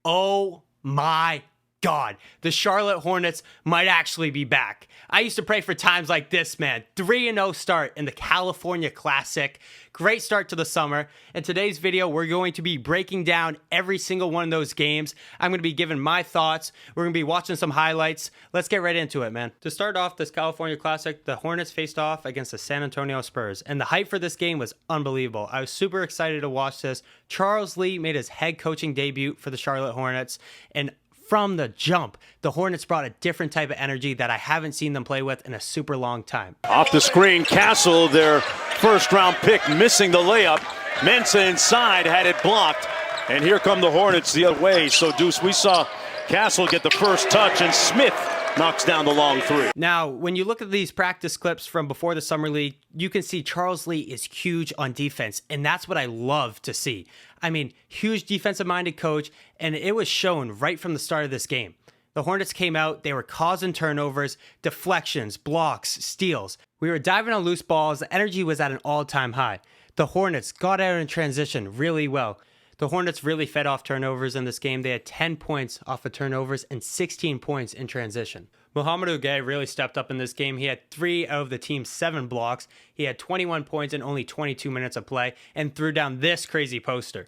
Oh my God, the Charlotte Hornets might actually be back. I used to pray for times like this, man. 3-0 start in the California Classic. Great start to the summer. In today's video, we're going to be breaking down every single one of those games. I'm going to be giving my thoughts. We're going to be watching some highlights. Let's get right into it, man. To start off this California Classic, the Hornets faced off against the San Antonio Spurs, and the hype for this game was unbelievable. I was super excited to watch this. Charles Lee made his head coaching debut for the Charlotte Hornets, and from the jump, the Hornets brought a different type of energy that I haven't seen them play with in a super long time. Off the screen, Castle, their first-round pick, missing the layup. Mensah inside, had it blocked. And here come the Hornets the other way. So, Deuce, we saw Castle get the first touch, and Smith knocks down the long three. Now, when you look at these practice clips from before the Summer League, you can see Charles Lee is huge on defense, and that's what I love to see. I mean, huge defensive-minded coach, and it was shown right from the start of this game. The Hornets came out, they were causing turnovers, deflections, blocks, steals. We were diving on loose balls, the energy was at an all-time high. The Hornets got out in transition really well. The Hornets really fed off turnovers in this game. They had 10 points off of turnovers and 16 points in transition. Mohamed Ugay really stepped up in this game. He had 3 out of the team's 7 blocks. He had 21 points in only 22 minutes of play and threw down this crazy poster.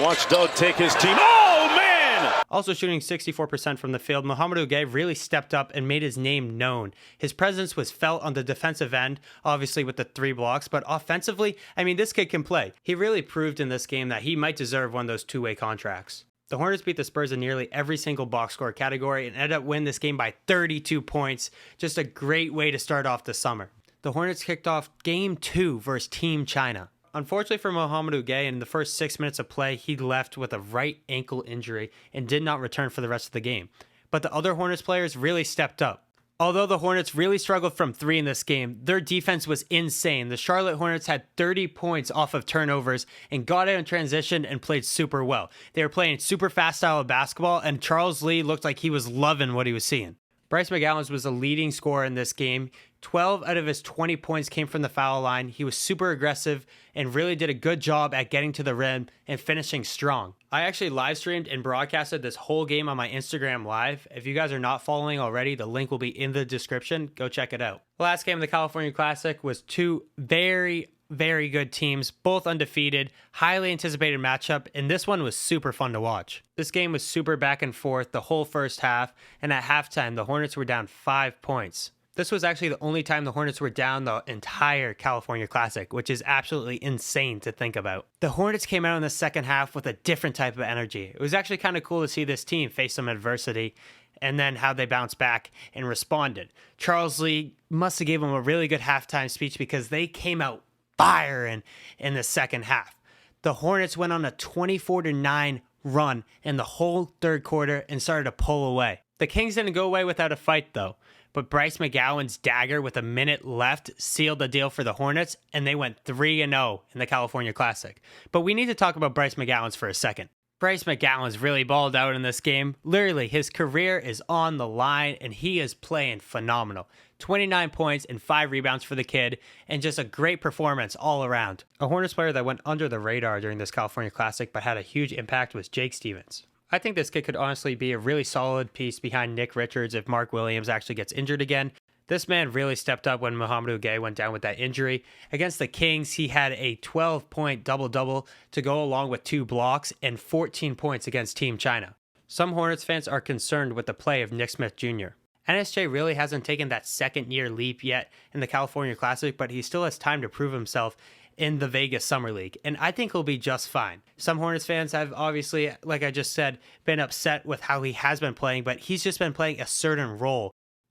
Watch Doug take his team. Oh, man! Also shooting 64% from the field, Mohamed Ugay really stepped up and made his name known. His presence was felt on the defensive end, obviously with the 3 blocks, but offensively, I mean, this kid can play. He really proved in this game that he might deserve one of those 2-way contracts. The Hornets beat the Spurs in nearly every single box score category and ended up winning this game by 32 points. Just a great way to start off the summer. The Hornets kicked off Game 2 versus Team China. Unfortunately for Mohamed Ugay, in the first 6 minutes of play, he left with a right ankle injury and did not return for the rest of the game. But the other Hornets players really stepped up. Although the Hornets really struggled from 3 in this game, their defense was insane. The Charlotte Hornets had 30 points off of turnovers and got out in transition and played super well. They were playing super fast style of basketball, and Charles Lee looked like he was loving what he was seeing. Bryce McGowens was the leading scorer in this game. 12 out of his 20 points came from the foul line. He was super aggressive and really did a good job at getting to the rim and finishing strong. I actually live streamed and broadcasted this whole game on my Instagram live. If you guys are not following already, the link will be in the description. Go check it out. The last game of the California Classic was 2 very good teams, both undefeated, highly anticipated matchup, and this one was super fun to watch. This game was super back and forth the whole first half, and at halftime, the Hornets were down 5 points. This was actually the only time the Hornets were down the entire California Classic, which is absolutely insane to think about. The Hornets came out in the second half with a different type of energy. It was actually kind of cool to see this team face some adversity and then how they bounced back and responded. Charles Lee must have gave them a really good halftime speech because they came out firing in the second half. The Hornets went on a 24-9 run in the whole third quarter and started to pull away. The Kings didn't go away without a fight though, but Bryce McGowens' dagger with a minute left sealed the deal for the Hornets, and they went 3-0 in the California Classic. But we need to talk about Bryce McGowens for a second. Bryce McGowens really balled out in this game. Literally, his career is on the line, and he is playing phenomenal. 29 points and 5 rebounds for the kid, and just a great performance all around. A Hornets player that went under the radar during this California Classic but had a huge impact was Jake Stevens. I think this kid could honestly be a really solid piece behind Nick Richards if Mark Williams actually gets injured again. This man really stepped up when Mohamed Ugay went down with that injury. Against the Kings, he had a 12-point double-double to go along with 2 blocks and 14 points against Team China. Some Hornets fans are concerned with the play of Nick Smith Jr. NSJ really hasn't taken that second-year leap yet in the California Classic, but he still has time to prove himself in the Vegas Summer League, and I think he'll be just fine. Some Hornets fans have obviously, like I just said, been upset with how he has been playing, but he's just been playing a certain role.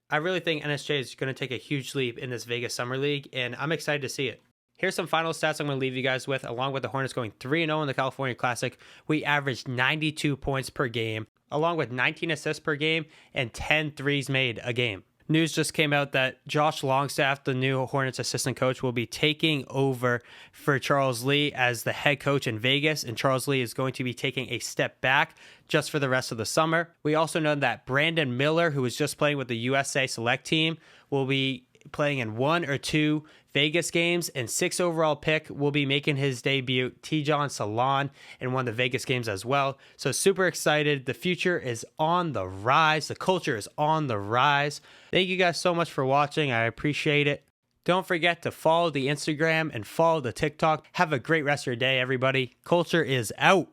I really think NSJ is going to take a huge leap in this Vegas Summer League, and I'm excited to see it. Here's some final stats I'm going to leave you guys with. Along with the Hornets going 3-0 in the California Classic, we averaged 92 points per game, along with 19 assists per game and 10 threes made a game. News just came out that Josh Longstaff, the new Hornets assistant coach, will be taking over for Charles Lee as the head coach in Vegas, and Charles Lee is going to be taking a step back just for the rest of the summer. We also know that Brandon Miller, who was just playing with the USA Select team, will be playing in 1 or 2 Vegas games, and 6th overall pick will be making his debut, Tijon Salon, in one of the Vegas games as well. So super excited. The future is on the rise. The culture is on the rise. Thank you guys so much for watching. I appreciate it. Don't forget to follow the Instagram and follow the TikTok. Have a great rest of your day, everybody. Culture is out.